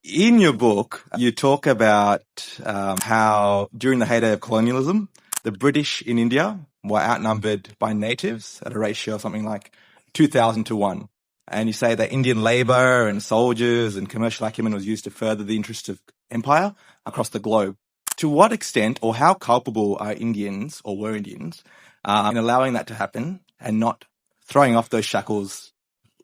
In your book, you talk about how during the heyday of colonialism, the British in India were outnumbered by natives at a ratio of something like 2,000 to 1. And you say that Indian labor and soldiers and commercial acumen was used to further the interests of empire across the globe. To what extent or how culpable are Indians or were Indians in allowing that to happen and not throwing off those shackles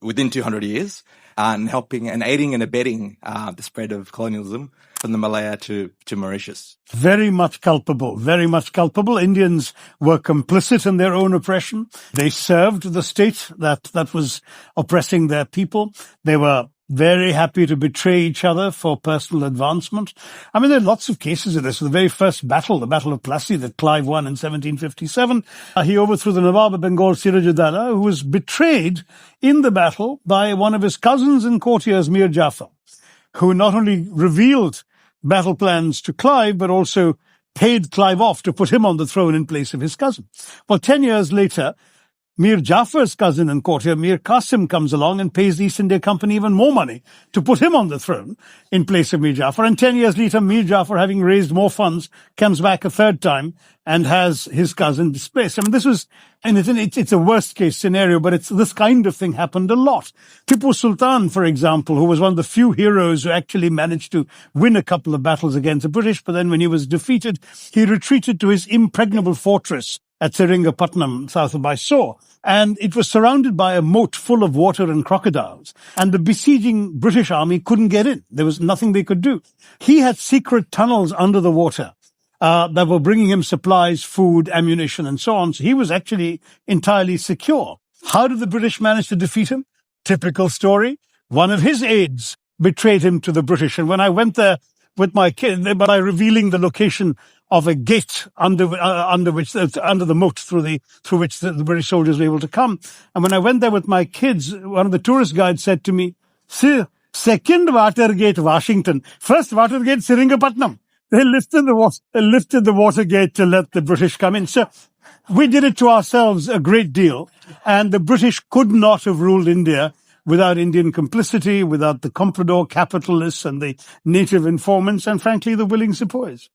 within 200 years and helping and aiding and abetting the spread of colonialism from the Malaya to Mauritius? Very much culpable, very much culpable. Indians were complicit in their own oppression. They served the state that was oppressing their people. They were very happy to betray each other for personal advancement. I mean, there are lots of cases of this. The very first battle, the Battle of Plassey that Clive won in 1757, he overthrew the Nawab of Bengal, Siraj-ud-Dawla, who was betrayed in the battle by one of his cousins and courtiers, Mir Jafar, who not only revealed battle plans to Clive, but also paid Clive off to put him on the throne in place of his cousin. Well, 10 years later, Mir Jafar's cousin and courtier, Mir Qasim, comes along and pays the East India Company even more money to put him on the throne in place of Mir Jafar. And 10 years later, Mir Jafar, having raised more funds, comes back a third time and has his cousin displaced. I mean, this was, and it's a worst case scenario, but this kind of thing happened a lot. Tipu Sultan, for example, who was one of the few heroes who actually managed to win a couple of battles against the British, but then when he was defeated, he retreated to his impregnable fortress at Seringapatnam, south of Mysore. And it was surrounded by a moat full of water and crocodiles. And the besieging British army couldn't get in. There was nothing they could do. He had secret tunnels under the water that were bringing him supplies, food, ammunition, and so on. So he was actually entirely secure. How did the British manage to defeat him? Typical story. One of his aides betrayed him to the British. And when I went there with my kid, by revealing the location of a gate under the moat through which the British soldiers were able to come. And when I went there with my kids, one of the tourist guides said to me, "Sir, second water gate, Washington. First water gate, Seringapatnam." They lifted the water gate to let the British come in. So we did it to ourselves a great deal. And the British could not have ruled India without Indian complicity, without the comprador capitalists and the native informants, and frankly, the willing sepoys.